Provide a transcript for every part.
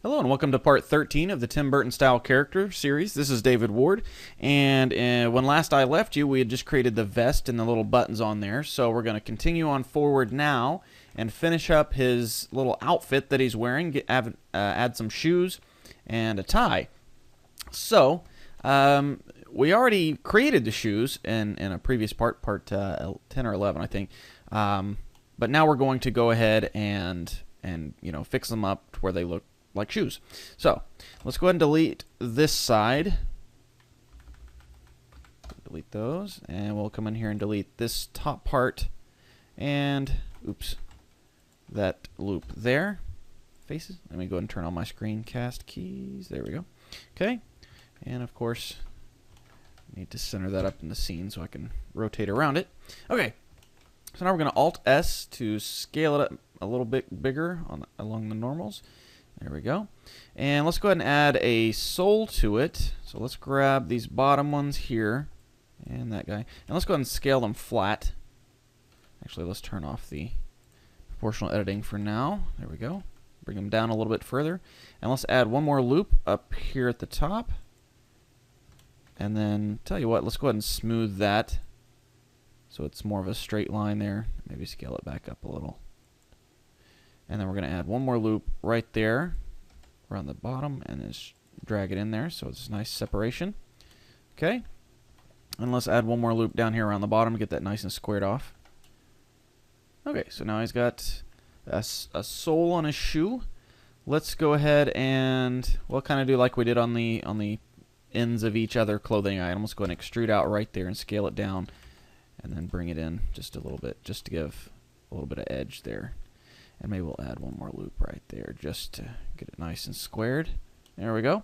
Hello and welcome to part 13 of the Tim Burton style character series. This is David Ward, and when last I left you, we had just created the vest and the little buttons on there. So we're going to continue on forward now and finish up his little outfit that he's wearing, add some shoes and a tie. So we already created the shoes in a previous part 10 or 11, I think. But now we're going to go ahead and fix them up to where they look like shoes. So let's go ahead and delete this side. Delete those, and we'll come in here and delete this top part, and oops, that loop there. Faces. Let me go ahead and turn on my screencast keys. There we go. Okay, and of course, I need to center that up in the scene so I can rotate around it. Okay, so now we're going to Alt S to scale it up a little bit bigger along the normals. There we go. And let's go ahead and add a soul to it. So let's grab these bottom ones here and that guy. And let's go ahead and scale them flat. Actually, let's turn off the proportional editing for now. There we go. Bring them down a little bit further. And let's add one more loop up here at the top. And then, tell you what, let's go ahead and smooth that so it's more of a straight line there. Maybe scale it back up a little. And then we're going to add one more loop right there around the bottom and just drag it in there so it's a nice separation. Okay. And let's add one more loop down here around the bottom to get that nice and squared off. Okay, so now he's got a sole on his shoe. Let's go ahead and we'll kind of do like we did on the ends of each other clothing item. Let's go ahead and extrude out right there and scale it down and then bring it in just a little bit just to give a little bit of edge there. And maybe we'll add one more loop right there just to get it nice and squared. There we go.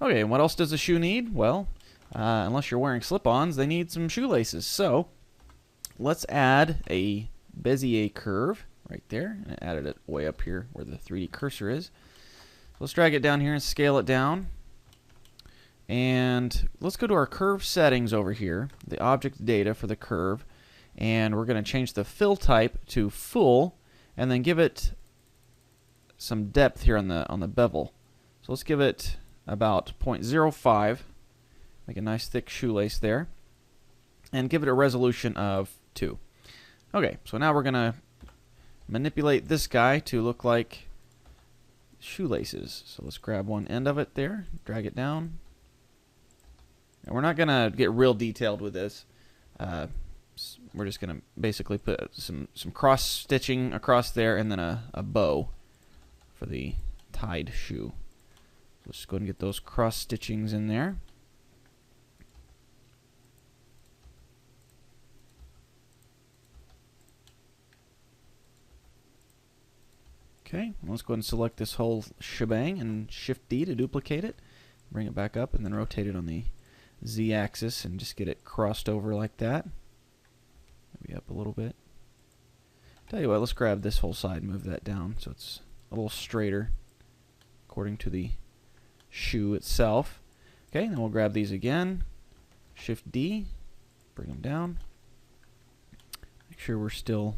Okay, and what else does a shoe need? Well, unless you're wearing slip-ons, they need some shoelaces. So let's add a Bezier curve right there. And I added it way up here where the 3D cursor is. Let's drag it down here and scale it down. And let's go to our curve settings over here, the object data for the curve. And we're going to change the fill type to full. And then give it some depth here on the bevel. So let's give it about 0.05. Make a nice thick shoelace there. And give it a resolution of 2. Okay, so now we're going to manipulate this guy to look like shoelaces. So let's grab one end of it there, drag it down. And we're not going to get real detailed with this. We're just going to basically put some cross stitching across there and then a bow for the tied shoe. Let's go ahead and get those cross stitchings in there. Okay, let's go ahead and select this whole shebang and Shift D to duplicate it. Bring it back up and then rotate it on the Z axis and just get it crossed over like that. Maybe up a little bit. Tell you what, let's grab this whole side and move that down so it's a little straighter according to the shoe itself. Okay, then we'll grab these again. Shift D, bring them down. Make sure we're still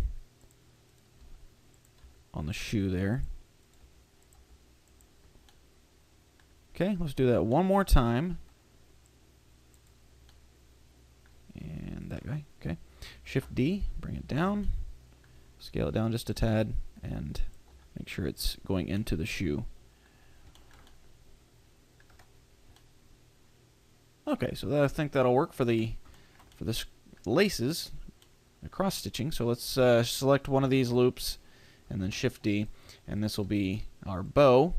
on the shoe there. Okay, let's do that one more time. And that guy, okay. Shift D, bring it down, scale it down just a tad, and make sure it's going into the shoe. Okay, so I think that'll work for this laces, the cross stitching. So let's select one of these loops, and then Shift D, and this will be our bow.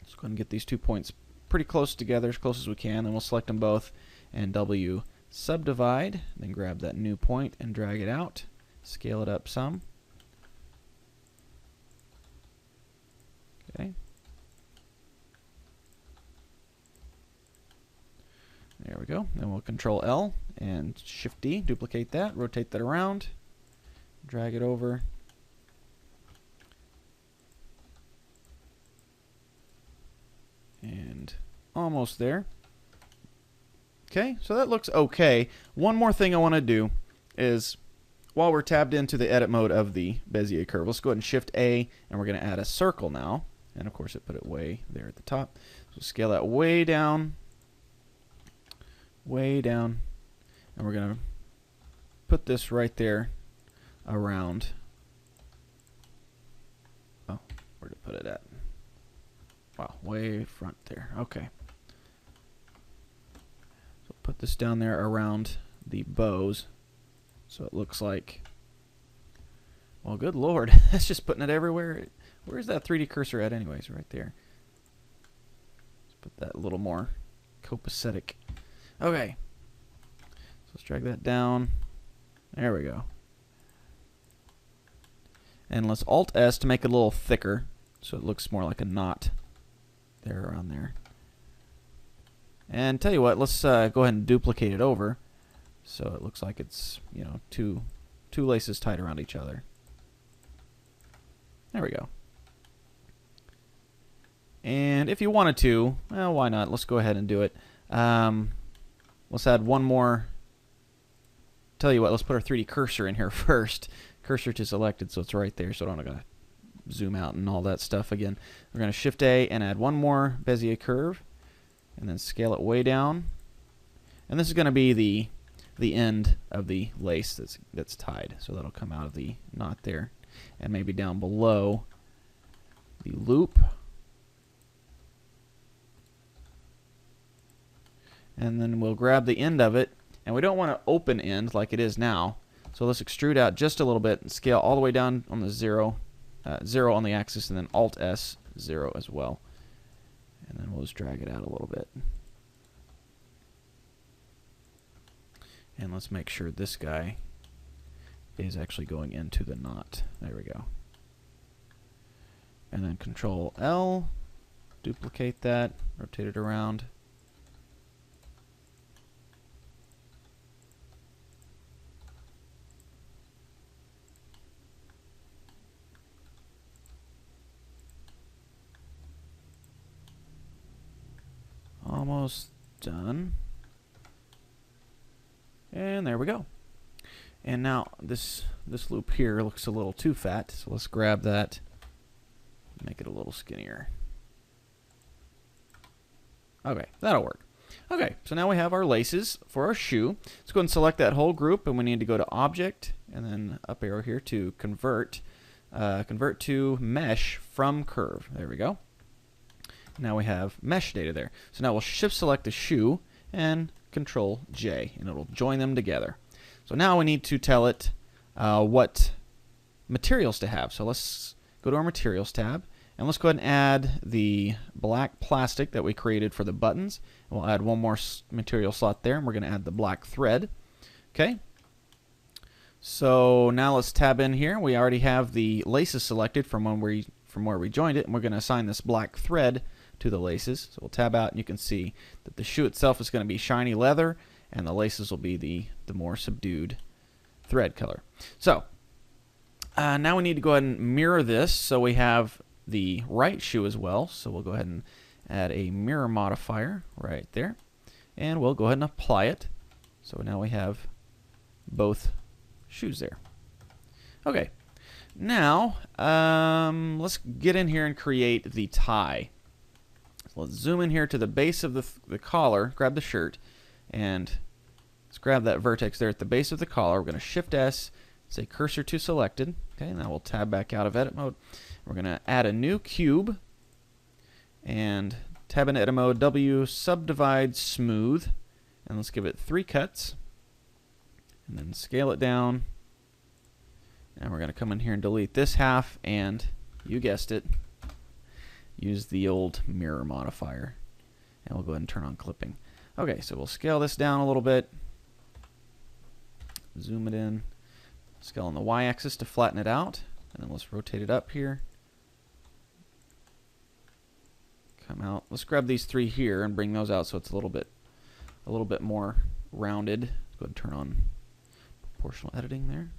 Let's go ahead and get these 2 points pretty close together, as close as we can, and we'll select them both, and W subdivide, then grab that new point and drag it out, scale it up some. Okay. There we go. Then we'll Control L and Shift D, duplicate that, rotate that around, drag it over. And almost there. Okay, so that looks okay. One more thing I want to do is, while we're tabbed into the edit mode of the Bezier curve, let's go ahead and Shift A, and we're going to add a circle now. And of course it put it way there at the top. So scale that way down. Way down. And we're going to put this right there around. Oh, where to put it at? Wow, way front there. Okay. So put this down there around the bows. So it looks like, well, good lord, that's just putting it everywhere. Where's that 3D cursor at anyways? Right there. Let's put that a little more copacetic. Okay. So let's drag that down. There we go. And let's Alt-S to make it a little thicker so it looks more like a knot there around there. And tell you what, let's go ahead and duplicate it over so it looks like it's, you know, two laces tied around each other. There we go. And if you wanted to, well, why not? Let's go ahead and do it. Let's add one more. Tell you what, let's put our 3D cursor in here first. Cursor to selected, so it's right there, so I'm not going to zoom out and all that stuff again. We're going to Shift A and add one more Bezier curve, and then scale it way down. And this is going to be the end of the lace that's tied, so that'll come out of the knot there, and maybe down below the loop. And then we'll grab the end of it, and we don't want to open end like it is now, so let's extrude out just a little bit and scale all the way down on the 0 on the axis, and then Alt-S 0 as well. And then we'll just drag it out a little bit. And let's make sure this guy is actually going into the knot. There we go. And then Control L, duplicate that, rotate it around. Almost done. And there we go. And now this loop here looks a little too fat, so let's grab that, make it a little skinnier. Okay, that'll work. Okay, so now we have our laces for our shoe. Let's go ahead and select that whole group, and we need to go to Object, and then up arrow here to Convert. Convert to Mesh from Curve. There we go. Now we have mesh data there. So now we'll Shift select the shoe and Control J, and it'll join them together. So now we need to tell it what materials to have. So let's go to our Materials tab, and let's go ahead and add the black plastic that we created for the buttons. And we'll add one more material slot there, and we're going to add the black thread. Okay. So now let's tab in here. We already have the laces selected from where we joined it, and we're going to assign this black thread to the laces. So we'll tab out, and you can see that the shoe itself is going to be shiny leather, and the laces will be the more subdued thread color. So now we need to go ahead and mirror this so we have the right shoe as well. So we'll go ahead and add a mirror modifier right there, and we'll go ahead and apply it. So now we have both shoes there. Okay, now let's get in here and create the tie. So let's zoom in here to the base of the collar, grab the shirt, and let's grab that vertex there at the base of the collar. We're going to Shift S, say Cursor to Selected. Okay, now we'll tab back out of Edit Mode. We're going to add a new cube, and tab in Edit Mode, W, Subdivide Smooth, and let's give it 3 cuts, and then scale it down. And we're going to come in here and delete this half, and you guessed it, use the old mirror modifier. And we'll go ahead and turn on clipping. Okay, so we'll scale this down a little bit, zoom it in, scale on the y-axis to flatten it out, and then let's rotate it up here. Come out. Let's grab these 3 here and bring those out so it's a little bit more rounded. Let's go ahead and turn on proportional editing there.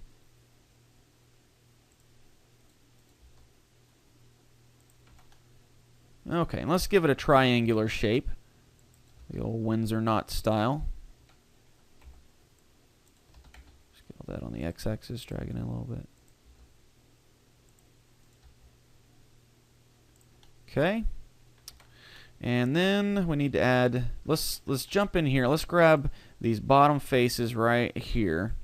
Okay, and let's give it a triangular shape, the old Windsor knot style. Scale that on the x-axis, drag it in a little bit. Okay. And then we need to add, let's jump in here. Let's grab these bottom faces right here.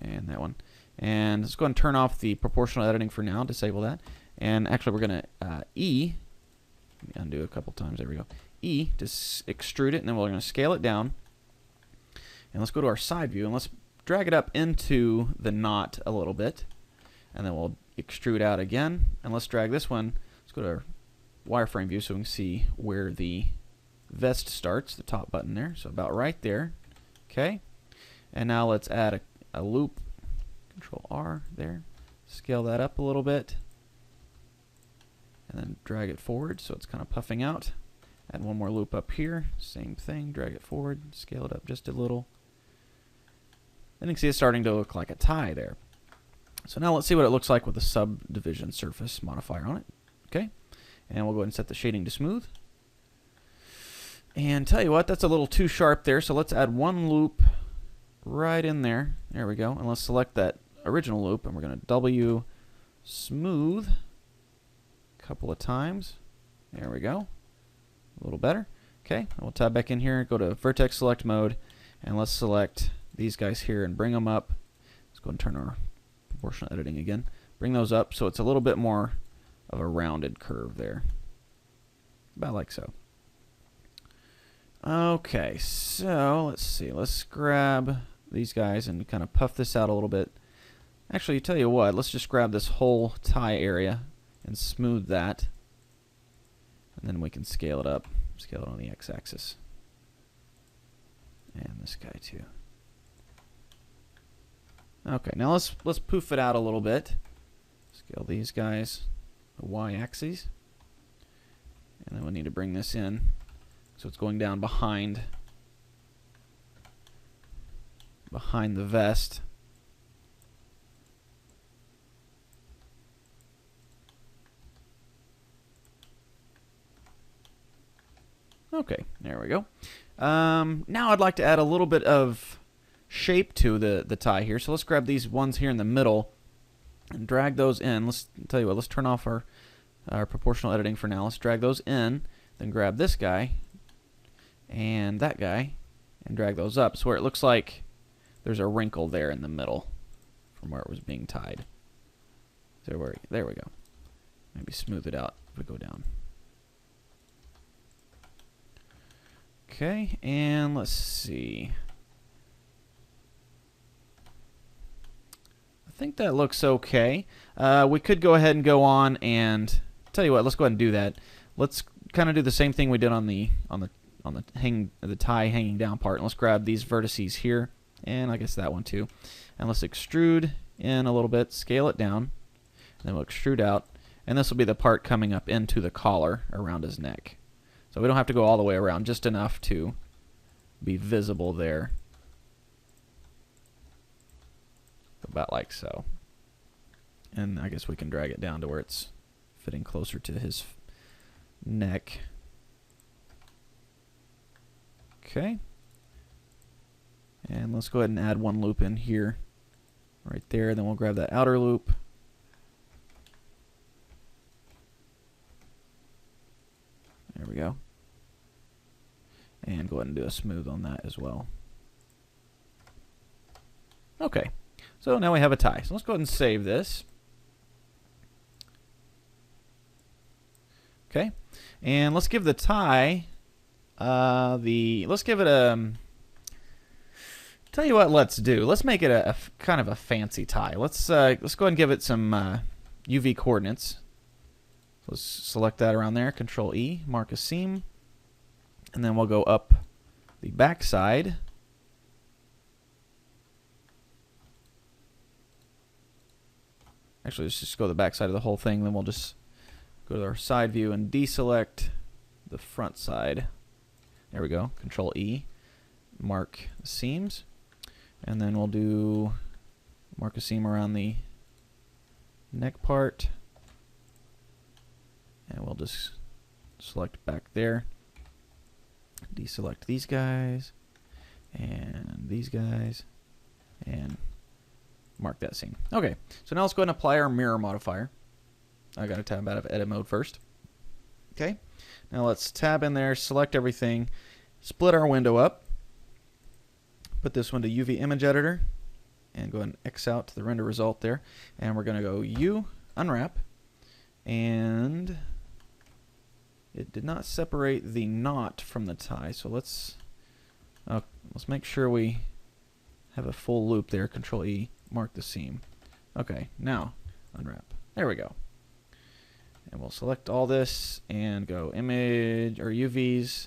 And that one. And let's go ahead and turn off the proportional editing for now. Disable that. And actually we're going to E. Let me undo a couple times. There we go. E to extrude it, and then we're going to scale it down. And let's go to our side view, and let's drag it up into the knot a little bit. And then we'll extrude out again. And let's drag this one. Let's go to our wireframe view so we can see where the vest starts, the top button there. So about right there. Okay. And now let's add a loop. Control R there. Scale that up a little bit. And then drag it forward so it's kind of puffing out. Add one more loop up here. Same thing. Drag it forward. Scale it up just a little. Then you can see it's starting to look like a tie there. So now let's see what it looks like with the subdivision surface modifier on it. Okay. And we'll go ahead and set the shading to smooth. And tell you what, that's a little too sharp there. So let's add one loop right in there. There we go. And let's select that original loop. And we're going to W smooth a couple of times. There we go. A little better. Okay. And we'll tab back in here. Go to vertex select mode. And let's select these guys here and bring them up. Let's go and turn our proportional editing again. Bring those up so it's a little bit more of a rounded curve there. About like so. Okay, so let's see. Let's grab these guys and kind of puff this out a little bit. Actually, tell you what, let's just grab this whole tie area and smooth that. And then we can scale it up. Scale it on the x-axis. And this guy too. Okay, now let's poof it out a little bit. Scale these guys, the y-axis. And then we need to bring this in so it's going down behind the vest. Okay, there we go. Now I'd like to add a little bit of shape to the tie here. So let's grab these ones here in the middle and drag those in. Let's tell you what, let's turn off our proportional editing for now. Let's drag those in, then grab this guy and that guy and drag those up so where it looks like there's a wrinkle there in the middle from where it was being tied. So there we go. Maybe smooth it out if we go down. Okay, and let's see. I think that looks okay. We could go ahead and go on and tell you what. Let's go ahead and do that. Let's kind of do the same thing we did on the tie hanging down part. And let's grab these vertices here, and I guess that one too. And let's extrude in a little bit, scale it down, and then we'll extrude out. And this will be the part coming up into the collar around his neck. So we don't have to go all the way around, just enough to be visible there. About like so. And I guess we can drag it down to where it's fitting closer to his neck. Okay. And let's go ahead and add one loop in here. Right there. Then we'll grab that outer loop. There we go. And go ahead and do a smooth on that as well. Okay. So now we have a tie. So let's go ahead and save this. Okay. And let's give the tie let's give it a tell you what let's do. Let's make it a kind of a fancy tie. Let's go ahead and give it some UV coordinates. Let's select that around there, Control E, mark a seam, and then we'll go up the back side. Actually, let's just go to the back side of the whole thing, then we'll just go to our side view and deselect the front side. There we go, Control E, mark the seams, and then we'll mark a seam around the neck part. And we'll just select back there, deselect these guys, and these guys, and mark that seam. Okay, so now let's go ahead and apply our mirror modifier. I got to tab out of edit mode first. Okay, now let's tab in there, select everything, split our window up, put this one to UV image editor, and go ahead and X out to the render result there. And we're going to go U, unwrap, and it did not separate the knot from the tie, so let's make sure we have a full loop there. Control E, mark the seam. Okay, now unwrap. There we go. And we'll select all this and go image or UVs,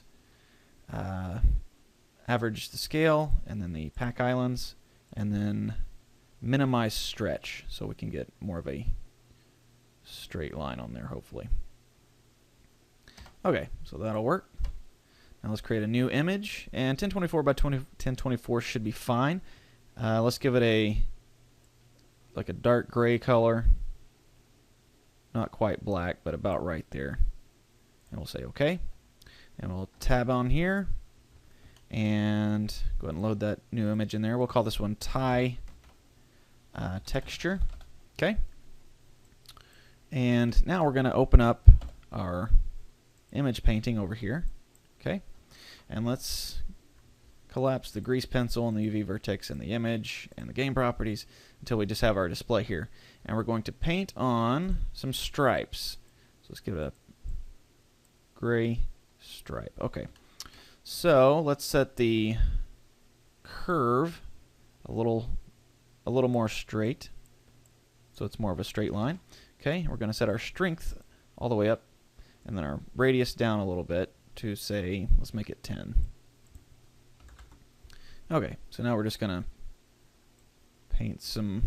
average the scale, and then the pack islands, and then minimize stretch so we can get more of a straight line on there, hopefully. Okay, so that'll work. Now let's create a new image, and 1024 by 1024 should be fine. Let's give it like a dark gray color. Not quite black, but about right there. And we'll say OK. And we'll tab on here and go ahead and load that new image in there. We'll call this one tie texture. Okay. And now we're going to open up our image painting over here. Okay. And let's collapse the grease pencil and the UV vertex and the image and the game properties until we just have our display here. And we're going to paint on some stripes. So let's give it a gray stripe. Okay. So let's set the curve a little more straight, so it's more of a straight line. Okay. We're going to set our strength all the way up, and then our radius down a little bit to say, let's make it 10. Okay, so now we're just going to paint some.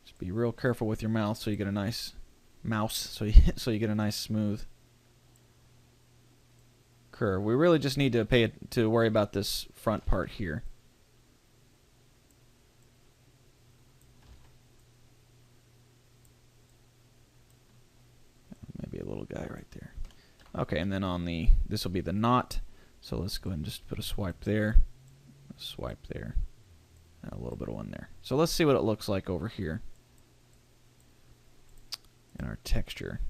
Just be real careful with your mouth so you get a nice so you get a nice smooth curve. We really just need to worry about this front part here. Maybe a little guy right there. Okay, and then on this will be the knot. So let's go ahead and just put a swipe there, a swipe there, and a little bit of one there. So let's see what it looks like over here in our texture.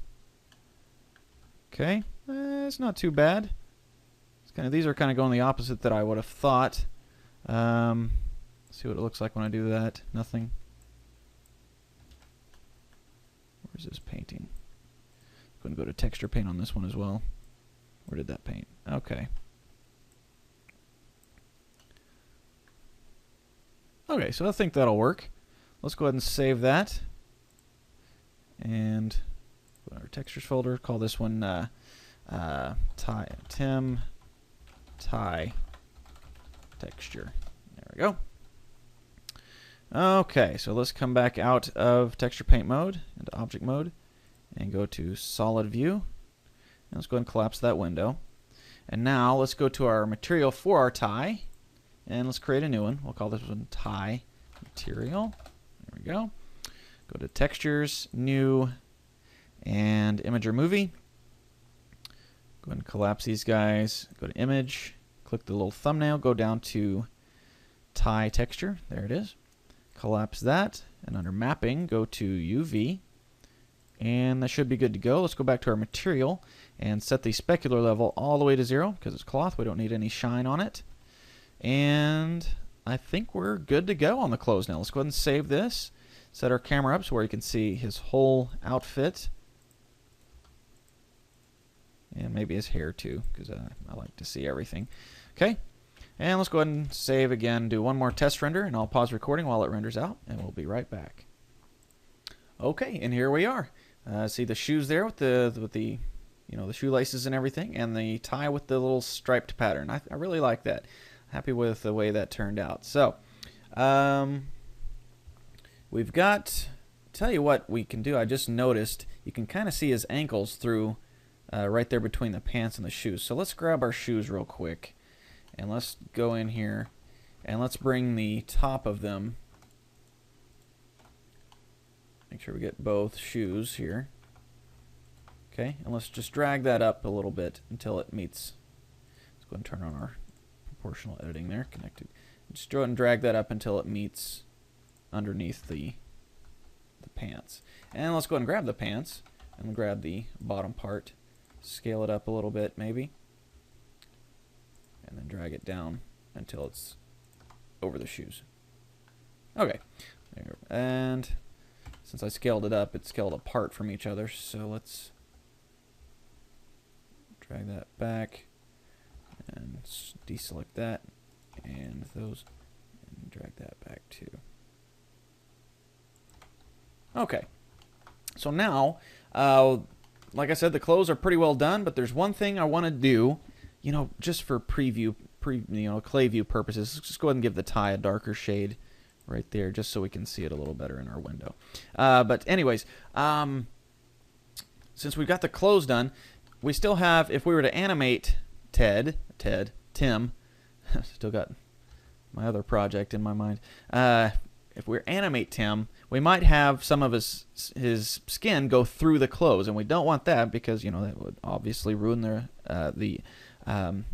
Okay, it's not too bad. It's these are kind of going the opposite that I would have thought. Let's see what it looks like when I do that. Nothing. Where's this painting? I'm going to go to texture paint on this one as well. Where did that paint? Okay. Okay, so I think that'll work. Let's go ahead and save that. And go to our textures folder. Call this one Tim tie texture. There we go. Okay, so let's come back out of texture paint mode into object mode and go to solid view. And let's go ahead and collapse that window. And now let's go to our material for our tie and let's create a new one. We'll call this one tie material. There we go. Go to textures, new, and image or movie. Go ahead and collapse these guys. Go to image, click the little thumbnail, go down to tie texture. There it is. Collapse that, and under mapping, go to UV, and that should be good to go. Let's go back to our material and set the specular level all the way to 0 because it's cloth. We don't need any shine on it. And I think we're good to go on the clothes now. Let's go ahead and save this. Set our camera up so where you can see his whole outfit. And maybe his hair too, because I like to see everything. Okay, and let's go ahead and save again. Do one more test render, and I'll pause recording while it renders out, and we'll be right back. Okay, and here we are. See the shoes there with the the shoelaces and everything, and the tie with the little striped pattern. I really like that. Happy with the way that turned out. So, we've got. Tell you what we can do. I just noticed you can kind of see his ankles through. Right there between the pants and the shoes. So let's grab our shoes real quick and let's go in here and let's bring the top of them. Make sure we get both shoes here. Okay, and let's just drag that up a little bit until it meets. Let's go ahead and turn on our proportional editing there. Connected. Just go ahead and drag that up until it meets underneath the the pants. And let's go ahead and grab the pants and grab the bottom part, scale it up a little bit maybe, and then drag it down until it's over the shoes. Okay, and since I scaled it up, it's scaled apart from each other, so let's drag that back and deselect that and those and drag that back too. Okay, so now like I said, the clothes are pretty well done, but there's one thing I want to do, you know, just for preview, clay view purposes. Let's just go ahead and give the tie a darker shade right there, just so we can see it a little better in our window. But anyways, since we've got the clothes done, we still have, if we were to animate Tim, still got my other project in my mind. If we animate Tim, we might have some of his skin go through the clothes, and we don't want that because, you know, that would obviously ruin the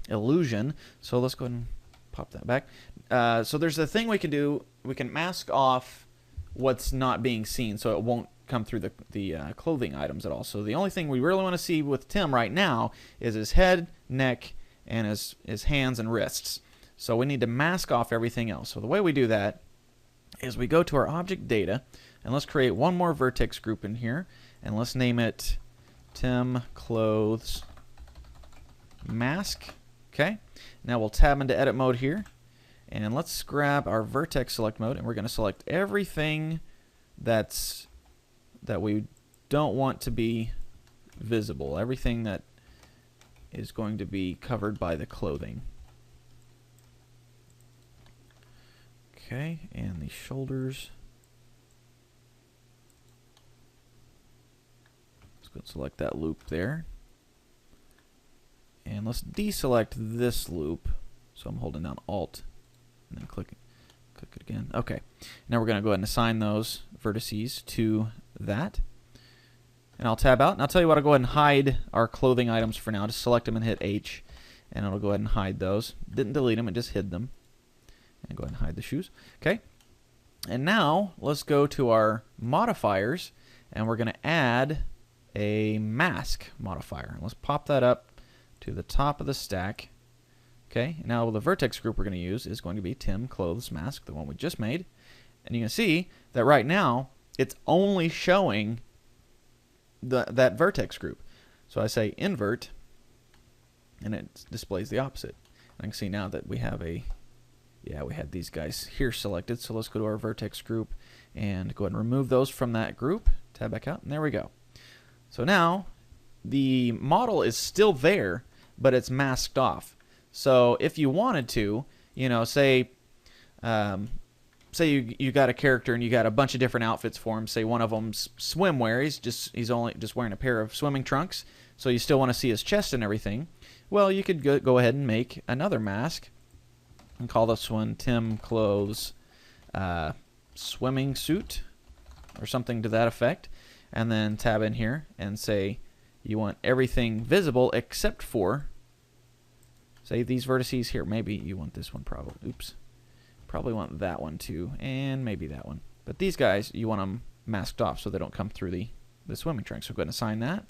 illusion. So let's go ahead and pop that back. So there's a thing we can do. We can mask off what's not being seen, so it won't come through the clothing items at all. So the only thing we really want to see with Tim right now is his head, neck, and his hands and wrists. So we need to mask off everything else. So the way we do that is we go to our object data, and let's create one more vertex group in here, and let's name it Tim Clothes Mask. Okay, now we'll tab into edit mode here, and let's grab our vertex select mode, and we're going to select everything that we don't want to be visible, everything that is going to be covered by the clothing. Okay, and the shoulders. Let's go and select that loop there. And let's deselect this loop. So I'm holding down Alt and then click it again. Okay, now we're going to go ahead and assign those vertices to that. And I'll tab out, and I'll tell you what, I'll go ahead and hide our clothing items for now. Just select them and hit H, and it'll go ahead and hide those. Didn't delete them, it just hid them. And go ahead and hide the shoes. Okay, and now let's go to our modifiers, and we're going to add a mask modifier. Let's pop that up to the top of the stack. Okay, now the vertex group we're going to use is going to be Tim Clothes Mask, the one we just made. And you can see that right now it's only showing that vertex group. So I say invert, and it displays the opposite. And I can see now that we have we had these guys here selected. So let's go to our vertex group and go ahead and remove those from that group. Tab back out, and there we go. So now the model is still there, but it's masked off. So if you wanted to, you know, say you got a character and you got a bunch of different outfits for him. Say one of them's swimwear. He's only just wearing a pair of swimming trunks. So you still want to see his chest and everything. Well, you could go ahead and make another mask and call this one Tim Clothes Swimming Suit or something to that effect. And then tab in here and say you want everything visible except for, say, these vertices here. Maybe you want this one probably. Oops. Probably want that one too, and maybe that one. But these guys, you want them masked off so they don't come through the swimming trunk. So go ahead and assign that.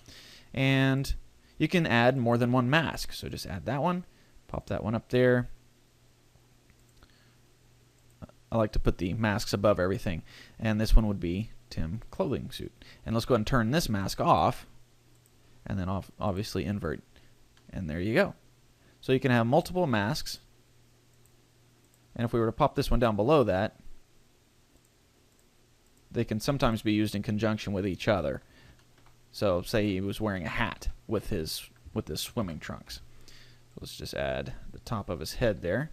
And you can add more than one mask. So just add that one. Pop that one up there. I like to put the masks above everything. And this one would be Tim Clothing Suit. And let's go ahead and turn this mask off. And then obviously invert. And there you go. So you can have multiple masks. And if we were to pop this one down below that, they can sometimes be used in conjunction with each other. So say he was wearing a hat with his swimming trunks. Let's just add the top of his head there,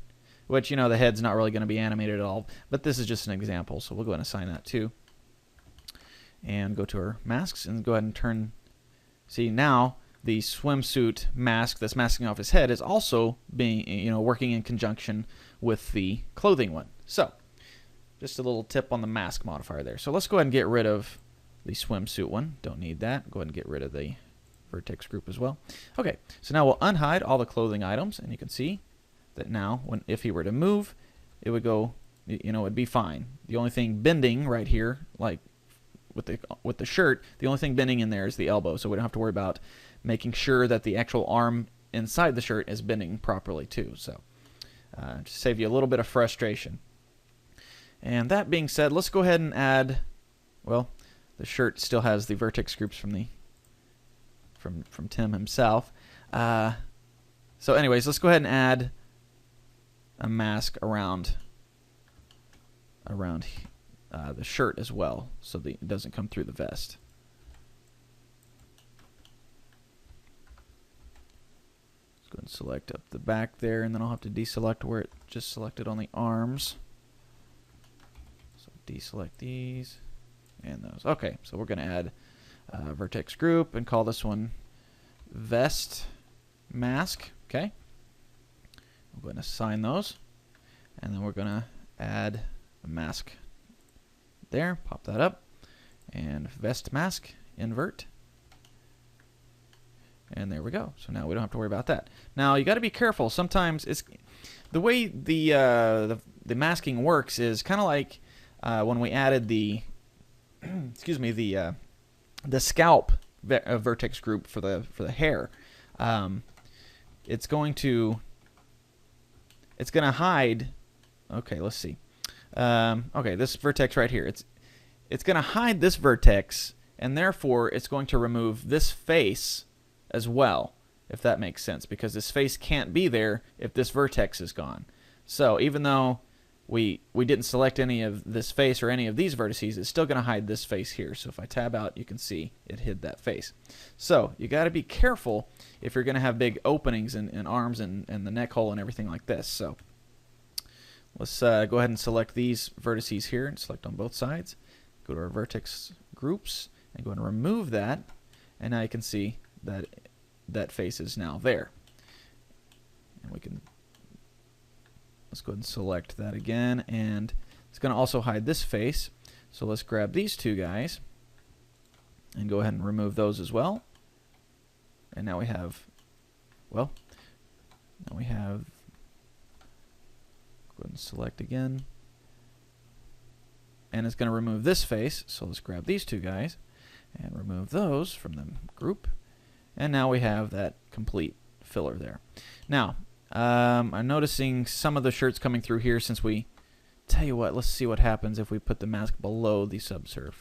which, you know, the head's not really going to be animated at all, but this is just an example, so we'll go ahead and assign that too. And go to our masks and go ahead and turn. See, now the swimsuit mask that's masking off his head is also being, you know, working in conjunction with the clothing one. So just a little tip on the mask modifier there. So let's go ahead and get rid of the swimsuit one. Don't need that. Go ahead and get rid of the vertex group as well. Okay, so now we'll unhide all the clothing items, and you can see that now if he were to move, it would go, you know, it'd be fine. The only thing bending right here, like with the shirt, the only thing bending in there is the elbow, so we don't have to worry about making sure that the actual arm inside the shirt is bending properly too. So just save you a little bit of frustration. And that being said, let's go ahead and add, well, the shirt still has the vertex groups from Tim himself. So anyways, let's go ahead and add a mask around the shirt as well, so that it doesn't come through the vest. Let's go ahead and select up the back there, and then I'll have to deselect where it just selected on the arms. So deselect these and those. Okay, so we're going to add a vertex group and call this one vest mask. Okay, we're going to assign those, and then we're going to add a mask there, pop that up, and vest mask invert, and there we go. So now we don't have to worry about that. Now you got to be careful. Sometimes it's the way the masking works is kind of like when we added the excuse me, the scalp vertex group for the hair. It's going to hide. Okay, let's see. Okay, this vertex right here. It's going to hide this vertex, and therefore it's going to remove this face as well, if that makes sense, because this face can't be there if this vertex is gone. So even though we didn't select any of this face or any of these vertices, it's still going to hide this face here. So if I tab out, you can see it hid that face. So you got to be careful if you're going to have big openings in arms and the neck hole and everything like this. So let's go ahead and select these vertices here and select on both sides. Go to our vertex groups and go ahead and remove that. And now you can see that that face is now there. And we can, let's go ahead and select that again, and it's going to also hide this face. So let's grab these two guys and go ahead and remove those as well. And now we have, well, now we have, go ahead and select again, and it's going to remove this face. So let's grab these two guys and remove those from the group, and now we have that complete filler there. Now I'm noticing some of the shirts coming through here. Since we, tell you what, let's see what happens if we put the mask below the subsurf.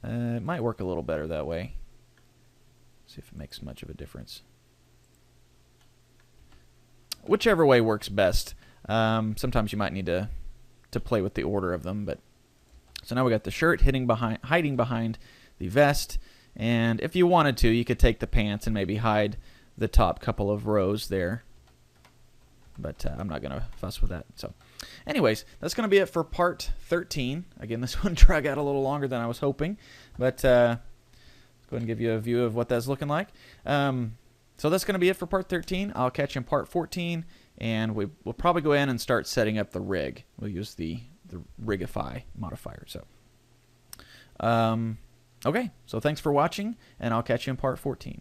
It might work a little better that way. See if it makes much of a difference. Whichever way works best. Sometimes you might need to play with the order of them. But so now we got the shirt hiding behind the vest, and if you wanted to, you could take the pants and maybe hide the top couple of rows there. But I'm not going to fuss with that. So anyways, that's going to be it for part 13. Again, this one drug out a little longer than I was hoping, but let's go ahead and give you a view of what that's looking like. So that's going to be it for part 13. I'll catch you in part 14, and we'll probably go in and start setting up the rig. We'll use the Rigify modifier. So okay, so thanks for watching, and I'll catch you in part 14.